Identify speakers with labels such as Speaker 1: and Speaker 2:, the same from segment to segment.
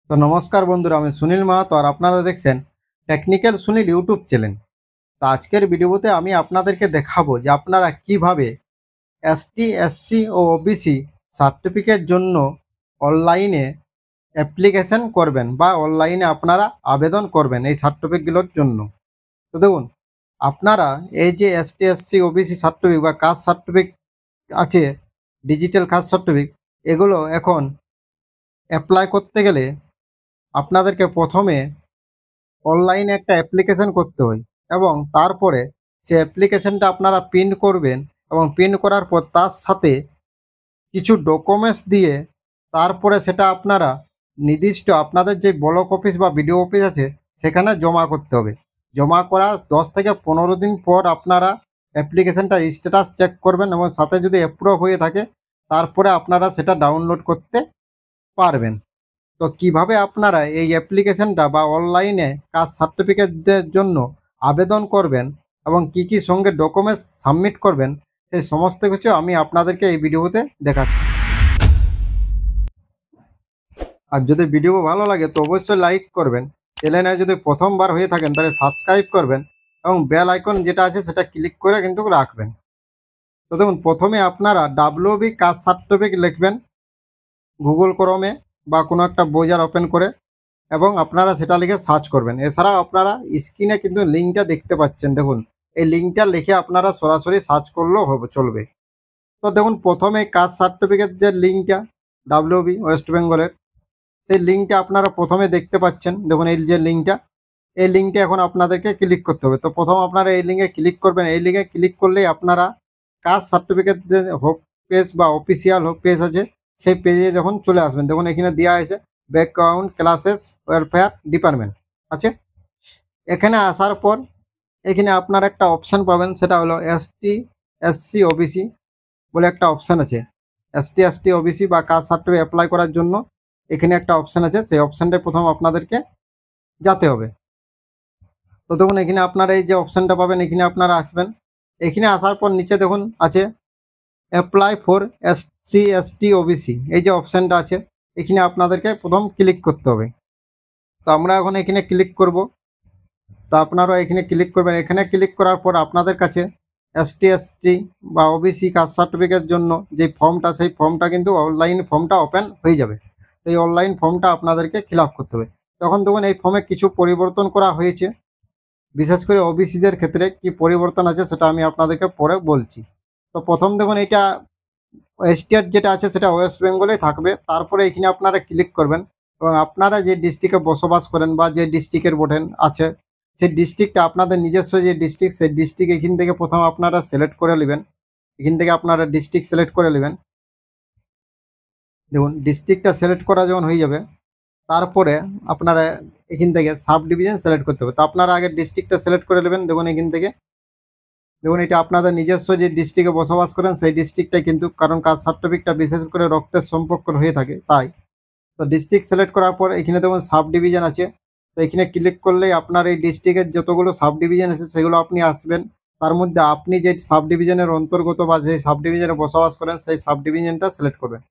Speaker 1: তো নমস্কার বন্ধুরা, আমি সুনীল মাহাতো আর আপনারা দেখছেন টেকনিক্যাল সুনীল ইউটিউব চ্যানেল। তো আজকের ভিডিওতে আমি আপনাদেরকে দেখাবো যে আপনারা কিভাবে এসটি, এসসি ও ওবিসি সার্টিফিকেট জন্য অনলাইনে অ্যাপ্লিকেশন করবেন বা অনলাইনে আপনারা আবেদন করবেন এই সার্টিফিকেটগুলোর জন্য। তো দেখুন, আপনারা এই যে এসটি, এসসি, ওবিসি সার্টিফিকেট বা কাস্ট সার্টিফিকেট আছে, ডিজিটাল কাস্ট সার্টিফিকেট, এগুলো এখন অ্যাপ্লাই করতে গেলে আপনাদেরকে প্রথমে অনলাইনে একটা অ্যাপ্লিকেশন করতে হয় এবং তারপরে সে অ্যাপ্লিকেশনটা আপনারা প্রিন্ট করবেন এবং প্রিন্ট করার পর তার সাথে কিছু ডকুমেন্টস দিয়ে তারপরে সেটা আপনারা নির্দিষ্ট আপনাদের যে ব্লক অফিস বা বিডিও অফিস আছে সেখানে জমা করতে হবে। জমা করার 10 থেকে 15 দিন পর আপনারা অ্যাপ্লিকেশনটা স্ট্যাটাস চেক করবেন এবং সাথে যদি অ্যাপ্রুভ হয়ে থাকে তারপরে আপনারা সেটা ডাউনলোড করতে পারবেন। তো কিভাবে আপনারা এই অ্যাপ্লিকেশনটা বা অনলাইনে কাস্ট সার্টিফিকেটের জন্য আবেদন করবেন এবং কি কি সঙ্গে ডকুমেন্টস সাবমিট করবেন, সেই সমস্ত কিছু আমি আপনাদেরকে এই ভিডিওতে দেখাচ্ছি। আর যদি ভিডিও ভালো লাগে তো অবশ্যই লাইক করবেন। চ্যানেলে যদি প্রথমবার হয়ে থাকেন তাহলে সাবস্ক্রাইব করবেন এবং বেল আইকন যেটা আছে সেটা ক্লিক করে কিন্তু রাখবেন। তো দেখুন, প্রথমে আপনারা ডাব্লিউবি কাস্ট সার্টিফিকেট লিখবেন গুগল ক্রোমে বা কোনো একটা ব্রাউজার ওপেন করে এবং আপনারা সেটা লিখে সার্চ করবেন। এছাড়াও আপনারা স্ক্রিনে কিন্তু লিঙ্কটা দেখতে পাচ্ছেন, দেখুন এই লিঙ্কটা লিখে আপনারা সরাসরি সার্চ করলেও হবে, চলবে। তো দেখুন, প্রথমে কাস্ট সার্টিফিকেট যে লিঙ্কটা ডাব্লিউবি ওয়েস্ট বেঙ্গলের, সেই লিঙ্কটা আপনারা প্রথমে দেখতে পাচ্ছেন। দেখুন এই যে লিঙ্কটা, এই লিঙ্কটা এখন আপনাদেরকে ক্লিক করতে হবে। তো প্রথম আপনারা এই লিঙ্কে ক্লিক করবেন। এই লিঙ্কে ক্লিক করলেই আপনারা কাস্ট সার্টিফিকেট যে হোক পেজ বা অফিসিয়াল হোক পেজ আছে সেই পেজে যখন চলে আসবেন, দেখুন এখানে দেওয়া আছে ব্যাকগ্রাউন্ড ক্লাসেস ওয়েলফেয়ার ডিপার্টমেন্ট আছে। এখানে আসার পর এখানে আপনার একটা অপশান পাবেন, সেটা হলো এসটি, এসসি, ওবিসি বলে একটা অপশান আছে। এসটি, এসটি, ওবিসি বা কাস্ট সার্টিফিকেট অ্যাপ্লাই করার জন্য এখানে একটা অপশান আছে, সেই অপশানটায় প্রথম আপনাদেরকে যেতে হবে। তো দেখুন এখানে আপনারা এই যে অপশানটা পাবেন, এখানে আপনারা আসবেন। এখানে আসার পর নিচে দেখুন আছে apply for SC, ST, OBC, এই যে অপশানটা আছে এখানে আপনাদেরকে প্রথম ক্লিক করতে হবে। তো আমরা এখন এখানে ক্লিক করব। তো আপনারা এখানে ক্লিক করবেন। এখানে ক্লিক করার পর আপনাদের কাছে এসটি, এসটি বা ওবিসি কাস্ট সার্টিফিকেটের জন্য যে ফর্মটা, সেই ফর্মটা কিন্তু অনলাইন ফর্মটা ওপেন হয়ে যাবে। তো এই অনলাইন ফর্মটা আপনাদেরকে ফিল আপ করতে হবে। তখন দেখুন এই ফর্মে কিছু পরিবর্তন করা হয়েছে, বিশেষ করে ওবিসিদের ক্ষেত্রে কি পরিবর্তন আছে সেটা আমি আপনাদেরকে পরে বলছি। তো প্রথম দেখুন এইটা স্টেট যেটা আছে সেটা ওয়েস্ট বেঙ্গলেই থাকবে। তারপরে এখানে আপনারা ক্লিক করবেন এবং আপনারা যে ডিস্ট্রিক্টে বসবাস করেন বা যে ডিস্ট্রিক্টের ভোটেন আছে সেই ডিস্ট্রিক্টটা আপনাদের নিজস্ব যে ডিস্ট্রিক্ট, সেই ডিস্ট্রিক্ট এখান থেকে প্রথম আপনারা সিলেক্ট করে নেবেন। এখান থেকে আপনারা ডিস্ট্রিক্ট সিলেক্ট করে নেবেন। দেখুন ডিস্ট্রিক্টটা সিলেক্ট করা যখন হয়ে যাবে তারপরে আপনারা এখান থেকে সাব ডিভিশন সিলেক্ট করতে হবে। তো আপনারা আগে ডিস্ট্রিক্টটা সিলেক্ট করে নেবেন। দেখুন এখান থেকে দেখুন এটা আপনাদের নিজস্ব যে ডিস্ট্রিক্টে বসবাস করেন সেই ডিস্ট্রিক্টটাই কিন্তু, কারণ কাস্ট সার্টিফিকেটটা বিশেষ করে রক্তের সম্পর্ক হয়ে থাকে তাই। তো ডিস্ট্রিক্ট সিলেক্ট করার পর এখানে দেখুন সাব ডিভিশন আছে। তো এখানে ক্লিক করলেই আপনার এই ডিস্ট্রিক্টের যতগুলো সাব ডিভিশন আছে সেগুলো আপনি আসবেন। তার মধ্যে আপনি যে সাব ডিভিশনের অন্তর্গত বা যে সাব ডিভিশনে বসবাস করেন সেই সাব ডিভিশনটা সিলেক্ট করবেন।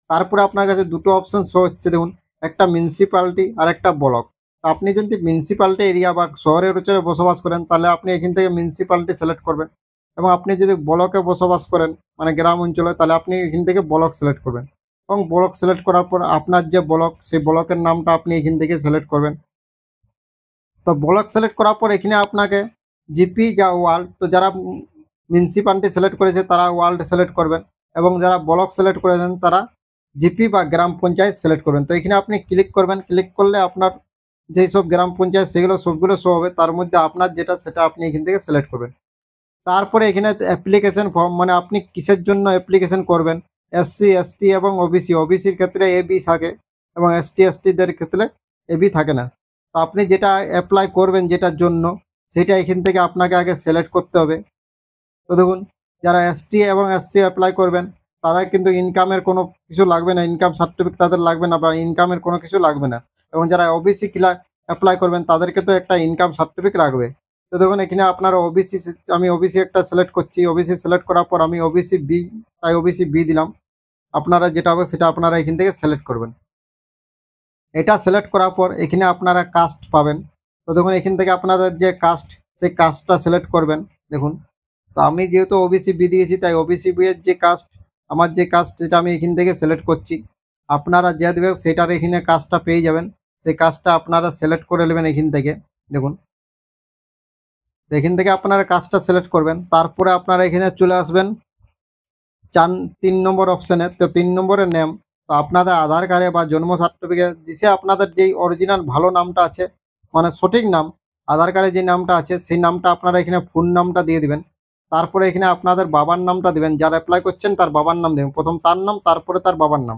Speaker 1: তারপরে আপনার কাছে দুটো অপশন শো হচ্ছে, দেখুন একটা মিউনিসিপ্যালিটি আর একটা ব্লক। তো আপনি যদি মিউনিসিপ্যালিটি এরিয়া বা শহরের অঞ্চলে বসবাস করেন তাহলে আপনি এখান থেকে মিউনিসিপ্যালিটি সিলেক্ট করবেন এবং আপনি যদি ব্লকে বসবাস করেন মানে গ্রাম অঞ্চলে তাহলে আপনি এখান থেকে ব্লক সিলেক্ট করবেন এবং ব্লক সিলেক্ট করার পর আপনার যে ব্লক সেই ব্লকের নামটা আপনি এখান থেকে সিলেক্ট করবেন। তো ব্লক সিলেক্ট করার পর এখানে আপনাকে জিপি যা ওয়ার্ল্ড, তো যারা মিউনিসিপ্যালিটি সিলেক্ট করেছে তারা ওয়ার্ল্ড সিলেক্ট করবেন এবং যারা ব্লক সিলেক্ট করেছেন তারা জিপি বা গ্রাম পঞ্চায়েত সিলেক্ট করবেন। তো এখানে আপনি ক্লিক করবেন। ক্লিক করলে আপনার যেই সব গ্রাম পঞ্চায়েত সেগুলো সবগুলো শো হবে, তার মধ্যে আপনার যেটা সেটা আপনি এখান থেকে সিলেক্ট করবেন। তারপরে এখানে অ্যাপ্লিকেশন ফর্ম, মানে আপনি কিসের জন্য অ্যাপ্লিকেশন করবেন। এসসি, এসটি এবং ওবিসি, ওবিসির ক্ষেত্রে এবি থাকে এবং এসটি, এসটিদের ক্ষেত্রে এবি থাকে না। তো আপনি যেটা অ্যাপ্লাই করবেন যেটার জন্য সেটা এখান থেকে আপনাকে আগে সিলেক্ট করতে হবে। তো দেখুন যারা এসটি এবং এসসি অ্যাপ্লাই করবেন তাদের কিন্তু ইনকামের কোনো কিছু লাগবে না, ইনকাম সার্টিফিকেট তাদের লাগবে না বা ইনকামের কোনো কিছু লাগবে না। এবং যারা ওবিসি অ্যাপ্লাই করবেন তাদেরকে তো একটা ইনকাম সার্টিফিকেট লাগবে। তো দেখুন এখানে আপনার ওবিসি, আমি ওবিসি একটা সিলেক্ট করছি। ওবিসি সিলেক্ট করার পর আমি ওবিসি বি, তাই ওবিসি বি দিলাম। আপনারা যেটা হবে সেটা আপনারা এখান থেকে সিলেক্ট করবেন। এটা সিলেক্ট করার পর এখানে আপনারা কাস্ট পাবেন। তো দেখুন এখান থেকে আপনাদের যে কাস্ট, সেই কাস্টটা সিলেক্ট করবেন। দেখুন, তো আমি যেহেতু ওবিসি বি দিয়েছি, তাই ওবিসি বি এর যে কাস্ট, আমার যে কাস্ট সেটা আমি এখান থেকে সিলেক্ট করছি। আপনারা যে দেবেন সেটার এখানে কাস্টটা পেয়ে যাবেন। সেই কাস্টটা আপনারা সিলেক্ট করে নেবেন এখান থেকে। দেখুন, তো এখান থেকে আপনারা কাস্টটা সিলেক্ট করবেন। তারপরে আপনারা এখানে চলে আসবেন 3 নম্বর অপশানে। তো 3 নম্বরের নেম, তো আপনাদের আধার কার্ডে বা জন্ম সার্টিফিকেট দিশে আপনাদের যেই অরিজিনাল ভালো নামটা আছে, মানে সঠিক নাম, আধার কার্ডে যে নামটা আছে সেই নামটা আপনারা এখানে ফুল নামটা দিয়ে দিবেন। তারপরে এখানে আপনাদের বাবার নামটা দিবেন, যারা অ্যাপ্লাই করছেন তার বাবার নাম দেবেন, প্রথম তার নাম তারপরে তার বাবার নাম।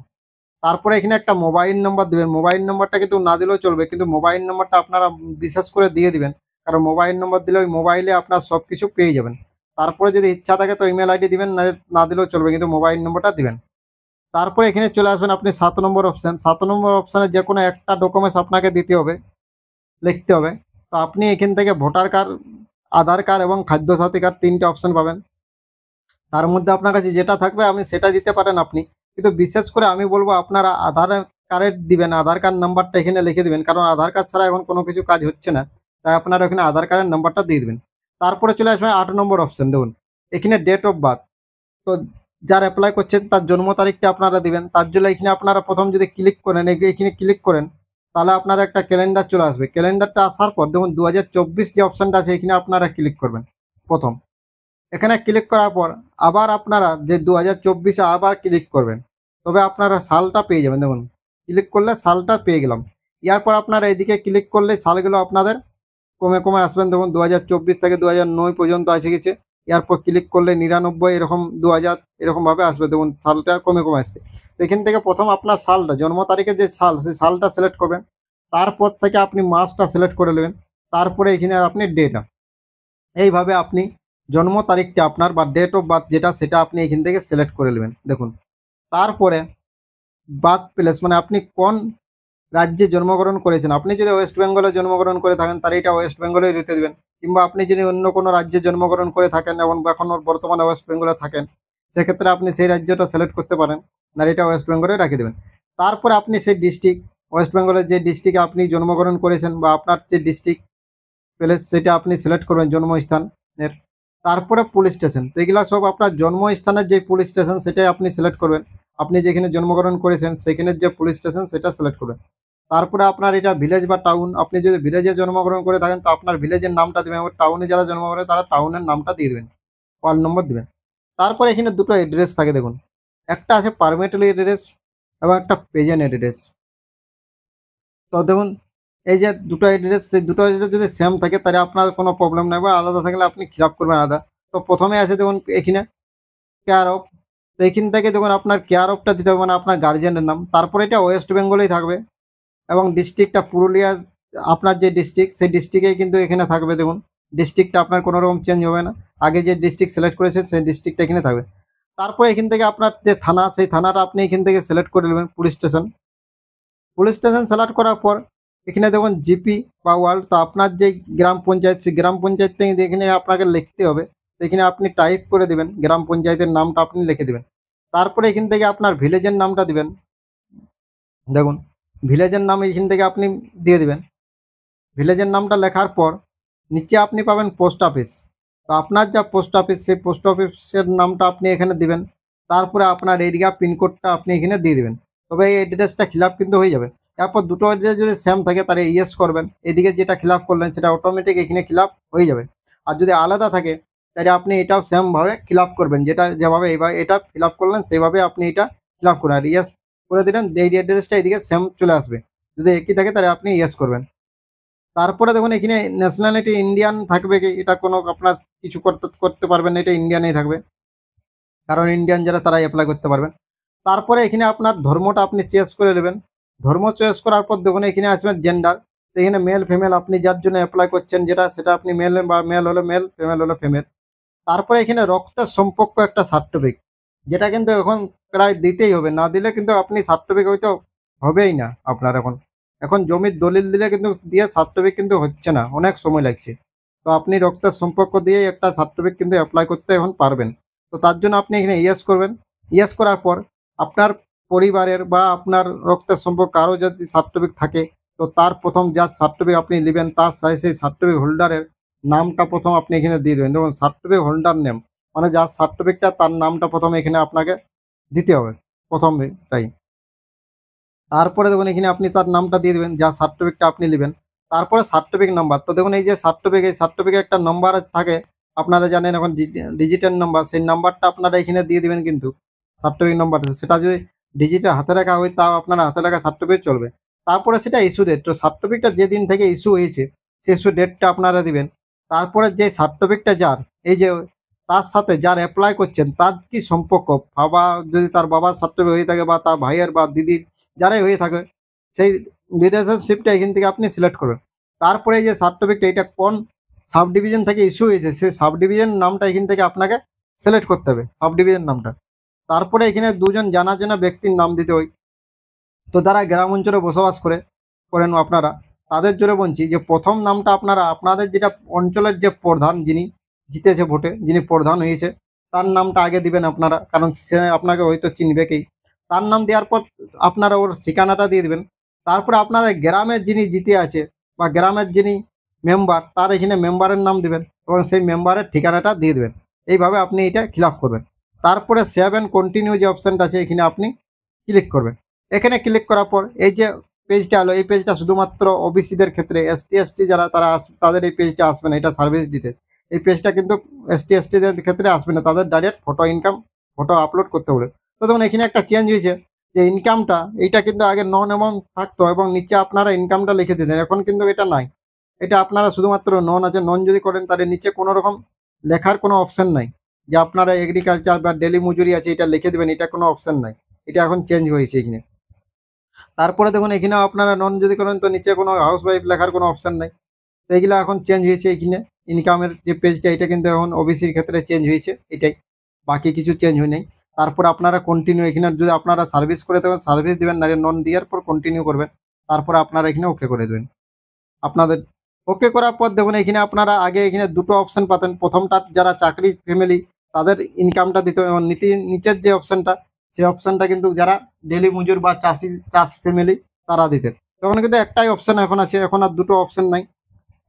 Speaker 1: তারপরে এখানে একটা মোবাইল নম্বর দিবেন। মোবাইল নম্বরটা কিন্তু না দিলেও চলবে, কিন্তু মোবাইল নম্বরটা আপনারা বিশেষ করে দিয়ে দিবেন, কারণ মোবাইল নম্বর দিলে ওই মোবাইলে আপনার সব কিছু পেয়ে যাবেন। তারপরে যদি ইচ্ছা থাকে তো ইমেল আইডি দিবেন, না দিলেও চলবে, কিন্তু মোবাইল নম্বরটা দিবেন। তারপরে এখানে চলে আসবেন আপনি 7 নম্বর অপশান। 7 নম্বর অপশানে যে কোনো একটা ডকুমেন্টস আপনাকে দিতে হবে, লিখতে হবে। তো আপনি এখান থেকে ভোটার কার্ড, আধার কার্ড এবং খাদ্যসাথী কার্ড 3টে অপশান পাবেন। তার মধ্যে আপনার কাছে যেটা থাকবে আপনি সেটা দিতে পারেন আপনি, কিন্তু বিশেষ করে আমি বলবো আপনারা আধার কার্ড দিবেন, আধার কার্ড নাম্বারটা এখানে লিখে দিবেন, কারণ আধার কার্ড ছাড়া এখন কোনো কিছু কাজ হচ্ছে না। তাই আপনারা এখানে আধার কার্ডের নাম্বারটা দিয়ে দেবেন। তারপরে চলে আসবে 8 নম্বর অপশান। দেখুন এখানে ডেট অফ বার্থ, তো যার অ্যাপ্লাই করছেন তার জন্ম তারিখটা আপনারা দিবেন। তার জন্য এখানে আপনারা প্রথম যদি ক্লিক করেন, এখানে ক্লিক করেন, তাহলে আপনারা একটা ক্যালেন্ডার চলে আসবে। ক্যালেন্ডারটা আসার পর দেখুন 2024 যে অপশানটা আছে এখানে আপনারা ক্লিক করবেন প্রথম। এখানে ক্লিক করার পর আবার আপনারা যে 2024-এ আবার ক্লিক করবেন, তবে আপনারা সালটা পেয়ে যাবেন। দেখুন ক্লিক করলে সালটা পেয়ে গেলাম। এরপর আপনারা এদিকে ক্লিক করলে সালগুলো আপনাদের কমে কমে আসবেন। দেখুন 2024 থেকে 2009 পর্যন্ত এসে গেছে। এরপর ক্লিক করলে 99, এরকম 2000, এরকমভাবে আসবে। দেখুন সালটা কমে কমে আসছে। তো এখান থেকে প্রথম আপনার সালটা, জন্ম তারিখের যে সাল, সেই সালটা সিলেক্ট করবেন। তারপর থেকে আপনি মাসটা সিলেক্ট করে নেবেন। তারপরে এখানে আপনি ডেটা, এইভাবে আপনি জন্ম তারিখটা আপনার বা ডেট অফ বার্থ যেটা, সেটা আপনি এখান থেকে সিলেক্ট করে নেবেন। দেখুন তারপরে বার্থ প্লেস, মানে আপনি কোন রাজ্যে জন্মগ্রহণ করেছেন। আপনি যদি ওয়েস্ট বেঙ্গলে জন্মগ্রহণ করে থাকেন তাহলে এটা ওয়েস্ট বেঙ্গলেই রেখে দেবেন, কিংবা আপনি যদি অন্য কোনো রাজ্যে জন্মগ্রহণ করে থাকেন এবং এখন বর্তমানে ওয়েস্ট বেঙ্গলে থাকেন, সেক্ষেত্রে আপনি সেই রাজ্যটা সিলেক্ট করতে পারেন, না এটা ওয়েস্ট বেঙ্গলে রেখে দেবেন। তারপরে আপনি সেই ডিস্ট্রিক্ট, ওয়েস্ট বেঙ্গলের যে ডিস্ট্রিক্টে আপনি জন্মগ্রহণ করেছেন বা আপনার যে ডিস্ট্রিক্ট প্লেস, সেটা আপনি সিলেক্ট করবেন জন্মস্থানের। তারপরে পুলিশ স্টেশন, তো এগুলা সব আপনার জন্মস্থানের যে পুলিশ স্টেশন সেটাই আপনি সিলেক্ট করবেন। আপনি যেখানে জন্মগ্রহণ করেছেন সেখানের যে পুলিশ স্টেশন সেটা সিলেক্ট করবেন। তারপরে আপনার এটা ভিলেজ বা টাউন, আপনি যদি ভিলেজে জন্মগ্রহণ করে থাকেন তো আপনার ভিলেজের নামটা দেবেন, এবং টাউনে যারা জন্মগ্রহণ করে তারা টাউনের নামটা দিয়ে দেবেন, ওয়ার্ড নম্বর দেবেন। তারপরে এখানে দুটো অ্যাড্রেস থাকে। দেখুন একটা আছে পারমিটলি অ্যাড্রেস এবং একটা প্রেজেন্ট অ্যাড্রেস। তো দেখুন এই যে দুটো অ্যাড্রেস, সেই দুটো অ্যাড্রেস যদি সেম থাকে তাহলে আপনার কোনো প্রবলেম নেই, বা আলাদা থাকলে আপনি খিলাপ করবেন আলাদা। তো প্রথমে আছে দেখুন এখানে কেয়ার অফ, তো এখান থেকে দেখুন আপনার কেয়ার অফটা দিতে হবে, মানে আপনার গার্জিয়ানের নাম। তারপরে এটা ওয়েস্ট বেঙ্গলেই থাকবে এবং ডিস্ট্রিক্টটা পুরুলিয়া, আপনার যে ডিস্ট্রিক্ট সেই ডিস্ট্রিক্টেই কিন্তু এখানে থাকবে। দেখুন ডিস্ট্রিক্টটা আপনার কোনো রকম চেঞ্জ হবে না, আগে যে ডিস্ট্রিক্ট সিলেক্ট করেছেন সেই ডিস্ট্রিক্টটা এখানে থাকবে। তারপরে এখান থেকে আপনার যে থানা, সেই থানাটা আপনি এখান থেকে সিলেক্ট করে নেবেন। Police station, police station select করার পর এখানে দেখুন জিপি বা ওয়ার্ড, তো আপনার যে গ্রাম পঞ্চায়েত, সেই গ্রাম পঞ্চায়েত থেকে এখানে আপনাকে লিখতে হবে। তো এখানে আপনি টাইপ করে দেবেন, গ্রাম পঞ্চায়েতের নামটা আপনি লিখে দেবেন। তারপরে এখান থেকে আপনার ভিলেজের নামটা দিবেন। দেখুন ভিলেজের নাম এখান থেকে আপনি দিয়ে দিবেন। ভিলেজের নামটা লেখার পর নিচে আপনি পাবেন পোস্ট অফিস, তো আপনার যা পোস্ট অফিস সেই পোস্ট অফিসের নামটা আপনি এখানে দিবেন। তারপরে আপনার এরিয়া পিনকোডটা আপনি এখানে দিয়ে দিবেন, তবে এই অ্যাড্রেসটা ফিল আপ কিন্তু হয়ে যাবে। তারপর দুটো অ্যাড্রেস যদি সেম থাকে তাহলে ইয়েস করবেন, এদিকে যেটা ফিল আপ করলেন সেটা অটোমেটিক এখানে ফিল আপ হয়ে যাবে। আর যদি আলাদা থাকে তাহলে আপনি এটাও সেমভাবে ফিল আপ করবেন, যেটা যেভাবে এইভাবে এটা ফিল আপ করলেন সেইভাবে আপনি এটা ফিল আপ করুন, আর ইয়েস করে দিলেন, এই অ্যাড্রেসটা এদিকে সেম চলে আসবে। যদি একই থাকে তাহলে আপনি ইয়েস করবেন। তারপরে দেখুন এখানে ন্যাশনালিটি ইন্ডিয়ান থাকবে কি, এটা কোনো আপনার কিছু করতে করতে পারবেন না, এটা ইন্ডিয়ানেই থাকবে, কারণ ইন্ডিয়ান যারা তারাই অ্যাপ্লাই করতে পারবেন। তারপরে এখানে আপনার ধর্মটা আপনি চয়েস করে নেবেন। ধর্ম চয়েস করার পর দেখুন এখানে আসবেন জেন্ডার, তো এখানে মেল ফিমেল আপনি যার জন্য অ্যাপ্লাই করছেন যেটা, সেটা আপনি মেল, বা মেল হলে মেল, ফিমেল হলে ফিমেল। তারপরে এখানে রক্তের সম্পর্ক একটা সার্টিফিকেট, যেটা কিন্তু এখন প্রায় দিতেই হবে, না দিলে কিন্তু আপনি সার্টিফিকেট হয়তো হবেই না আপনার। এখন এখন জমির দলিল দিলে কিন্তু দিয়ে সার্টিফিকেট কিন্তু হচ্ছে না, অনেক সময় লাগছে। তো আপনি রক্তের সম্পর্ক দিয়ে একটা সার্টিফিকেট কিন্তু অ্যাপ্লাই করতে এখন পারবেন। তো তার জন্য আপনি এখানে ইয়েস করবেন। ইয়েস করার পর আপনার পরিবারের বা আপনার রক্তের সম্পর্ক কারো যদি সার্টিফিকেট থাকে, তো তার প্রথম যার সার্টিফিকেট আপনি নেবেন তার সেই সার্টিফিকেট হোল্ডারের নামটা প্রথম আপনি এখানে দিয়ে দেবেন। দেখুন সার্টিফিকেট হোল্ডার নেম মানে যার সার্টিফিকেটটা তার নামটা প্রথমে এখানে আপনাকে দিতে হবে প্রথমটাই। তারপরে দেখুন এখানে আপনি তার নামটা দিয়ে দেবেন যার সার্টিফিকেটটা আপনি নেবেন। তারপরে সার্টিফিকেট নাম্বার, তো দেখুন এই যে সার্টিফিকেট একটা নাম্বার থাকে, আপনারা জানেন এখন ডিজিটাল নাম্বার, সেই নাম্বারটা আপনারা এখানে দিয়ে দিবেন। কিন্তু সার্টিফিকেট নাম্বারটা সেটা যদি ডিজিটাল হাতে লেখা হয় তাও আপনারা হাতে লেখা সার্টিফিকেট চলবে। তারপরে সেটা ইস্যু ডেট, তো সার্টিফিকেটটা যেদিন থেকে ইস্যু হয়েছে সেই ইস্যু ডেটটা আপনারা দিবেন। তারপরে যে সার্টিফিকেটটা যার এই যে তার সাথে যার অ্যাপ্লাই করছেন তার কি সম্পর্ক, বাবা যদি তার বাবার সার্টিফিকেট হয়ে থাকে বা তার ভাইয়ের বা দিদির যারাই হয়ে থাকে, সেই রিলেশনশিপটা এখান থেকে আপনি সিলেক্ট করবেন। তারপরে এই যে সার্টিফিকেট এটা কোন সাব ডিভিশন থেকে ইস্যু হয়েছে সেই সাব ডিভিশন নামটা এখান থেকে আপনাকে সিলেক্ট করতে হবে, সাব ডিভিশন নামটা। তারপরে এখানে দুজন জানা জানা ব্যক্তির নাম দিতে হয়। তো যারা গ্রাম অঞ্চলে বসবাস করেন আপনারা, তাদের জন্য বলছি যে প্রথম নামটা আপনারা আপনাদের যেটা অঞ্চলের যে প্রধান যিনি জিতেছে ভোটে, যিনি প্রধান হয়েছে তার নামটা আগে দিবেন আপনারা, কারণ সে আপনাকে হয়তো চিনবেকেই। তার নাম দেওয়ার পর আপনারা ওর ঠিকানাটা দিয়ে দেবেন। তারপরে আপনাদের গ্রামের যিনি জিতে আছে বা গ্রামের যিনি মেম্বার তার এখানে মেম্বারের নাম দিবেন এবং সেই মেম্বারের ঠিকানাটা দিয়ে দেবেন। এইভাবে আপনি এটা ফিল আপ করবেন। তারপরে সেভ অ্যান্ড কন্টিনিউ যে অপশানটা আছে এখানে আপনি ক্লিক করবেন। এখানে ক্লিক করার পর এই যে পেজটা হলো, এই পেজটা শুধুমাত্র ওবিসিদের ক্ষেত্রে, এসটি যারা তারা তাদের এই পেজটা আসবে না, এটা সার্ভিস ডিটেল। এই পেজটা কিন্তু এসটিদের ক্ষেত্রে আসবে না, তাদের ডাইরেক্ট ফটো আপলোড করতে বলে। তো তখন এখানে একটা চেঞ্জ হয়েছে যে ইনকামটা, এইটা কিন্তু আগে নন অ্যামাউন্ট থাকতো এবং নিচে আপনারা ইনকামটা লিখে দিতেন, এখন কিন্তু এটা নাই। এটা আপনারা শুধুমাত্র নন আছে, নন যদি করেন তাহলে নিচে কোনো রকম লেখার কোনো অপশান নাই যে আপনারা এগ্রিকালচার বা ডেলি মজুরি আছে এটা লিখে দেবেন, এটা কোনো অপশান নাই। এটা এখন চেঞ্জ হয়েছে এখানে। তারপরে দেখুন এখানে আপনারা নন যদি করেন তো নিচে কোনো হাউস ওয়াইফ লেখার কোনো অপশান নাই। তো এগুলো এখন চেঞ্জ হয়েছে এখানে। ইনকামের যে পেজটা এটা কিন্তু এখন ওবিসির ক্ষেত্রে চেঞ্জ হয়েছে, এটাই, বাকি কিছু চেঞ্জ হয় নাই। তারপর আপনারা কন্টিনিউ, এখানে যদি আপনারা সার্ভিস করে দেবেন সার্ভিস দেবেন, না নন দেওয়ার পর কন্টিনিউ করবেন। তারপরে আপনারা এখানে ওকে করে দেবেন। আপনাদের ওকে করার পর দেখুন এখানে আপনারা আগে এখানে দুটো অপশান পাতেন। প্রথমটা যারা চাকরি ফ্যামিলি তাদের ইনকামটা দিতে হবে, এবং নিচের যে অপশানটা সেই অপশানটা কিন্তু যারা ডেলি মজুর বা চাষ ফ্যামিলি তারা দিতেন। তখন কিন্তু একটাই অপশান এখন আছে, এখন আর দুটো অপশান নাই।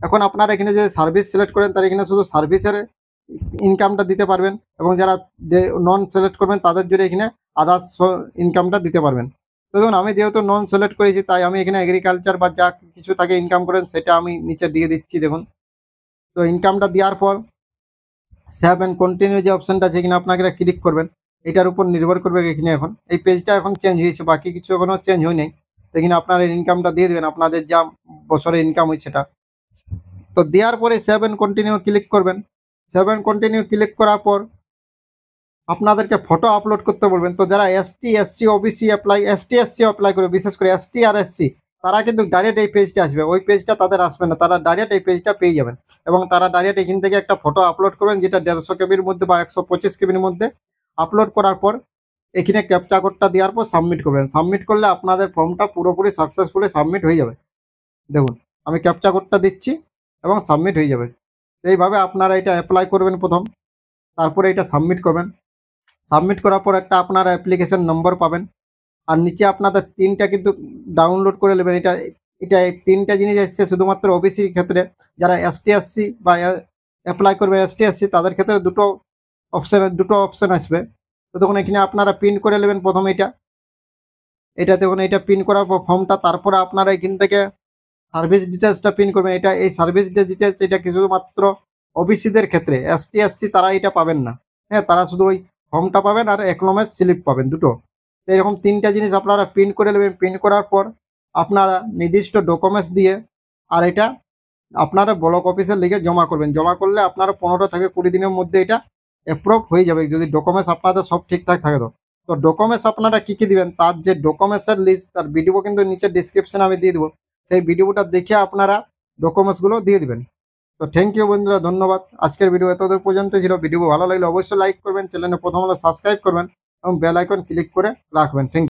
Speaker 1: এখন আপনারা এখানে যে সার্ভিস সিলেক্ট করেন তারা এখানে শুধু সার্ভিসের ইনকামটা দিতে পারবেন, এবং যারা নন সিলেক্ট করবেন তাদের জন্য এখানে আদার্স ইনকামটা দিতে পারবেন। তো দেখুন আমি যেহেতু নন সিলেক্ট করেছি তাই আমি এখানে এগ্রিকালচার বা যা কিছু তাকে ইনকাম করেন সেটা আমি নিচে দিয়ে দিচ্ছি। দেখুন তো ইনকামটা দেওয়ার পর সেভ অ্যান্ড কন্টিনিউ যে অপশানটা আছে এখানে আপনাকে ক্লিক করবেন। এটার উপর নির্ভর করবে এখানে এখন এই পেজটা এখন চেঞ্জ হয়েছে, বাকি কিছু এখনও চেঞ্জ হয় নাই। তো এখানে আপনারা ইনকামটা দিয়ে দেবেন, আপনাদের যা বছরে ইনকাম হয় সেটা। তো দেওয়ার পরে সেভ অ্যান্ড কন্টিনিউ ক্লিক করবেন। সেভ অ্যান্ড কন্টিনিউ ক্লিক করার পর আপনাদেরকে ফটো আপলোড করতে বলবেন। তো যারা এসটি ওবিসি এসসি অ্যাপ্লাই করে, বিশেষ করে এসটি আর এসসি, তারা কিন্তু ডাইরেক্ট এই পেজটা আসবে, ওই পেজটা তাদের আসবে না, তারা ডাইরেক্ট এই পেজটা পেয়ে যাবেন। এবং তারা ডাইরেক্ট এখান থেকে একটা ফটো আপলোড করবেন যেটা 150 কেবির মধ্যে বা 125 কেবির মধ্যে আপলোড করার পর এখানে ক্যাপচা কোডটা দেওয়ার পর সাবমিট করবেন। সাবমিট করলে আপনাদের ফর্মটা পুরোপুরি সাকসেসফুলি সাবমিট হয়ে যাবে। দেখুন আমি ক্যাপচা কোডটা দিচ্ছি এবং সাবমিট হয়ে যাবে। এইভাবে আপনারা এটা অ্যাপ্লাই করবেন প্রথম, তারপরে এটা সাবমিট করবেন। সাবমিট করার পর একটা আপনারা অ্যাপ্লিকেশন নম্বর পাবেন, আর নিচে আপনাদের তিনটা কিন্তু ডাউনলোড করে নেবেন। এটা এটা তিনটা জিনিস এসছে শুধুমাত্র ওবিসির ক্ষেত্রে। যারা এসটি বা অ্যাপ্লাই করবে এসটি তাদের ক্ষেত্রে দুটো অপশান আসবে। তো তখন এখানে আপনারা প্রিন্ট করে নেবেন প্রথমে এটা দেখুন, এটা প্রিন্ট করার পর ফর্মটা, তারপরে আপনারা এখান থেকে সার্ভিস ডিটেলসটা প্রিন্ট করবেন। এটা এই সার্ভিস ডিটেলস এটা শুধুমাত্র ওবিসিদের ক্ষেত্রে, এসটি তারা এটা পাবেন না। হ্যাঁ, তারা শুধু ওই ফর্মটা পাবেন আর একনমের স্লিপ পাবেন দুটো। তো এরকম তিনটা জিনিস আপনারা প্রিন্ট করে নেবেন। প্রিন্ট করার পর আপনারা নির্দিষ্ট ডকুমেন্টস দিয়ে আর এটা আপনারা ব্লক অফিসে লিখে জমা করবেন। জমা করলে আপনারা 15 থেকে 20 দিনের মধ্যে এটা অ্যাপ্রুভ হয়ে যাবে, যদি ডকুমেন্টস আপনাদের সব ঠিকঠাক থাকে। তো ডকুমেন্টস আপনারা কী কী দিবেন তার যে ডকুমেন্টসের লিস্ট তার ভিডিও কিন্তু নিচে ডিসক্রিপশানে আমি দিয়ে দেবো, সেই ভিডিওটা দেখে আপনারা ডকুমেন্টসগুলো দিয়ে দিবেন। তো থ্যাংক ইউ বন্ধুরা, ধন্যবাদ। আজকের ভিডিও এতদূর পর্যন্ত ছিল। ভিডিও ভালো লাগলে অবশ্যই লাইক করবেন, চ্যানেলে প্রথম হলে সাবস্ক্রাইব করবেন এবং বেল আইকন ক্লিক করে রাখবেন। Thank you.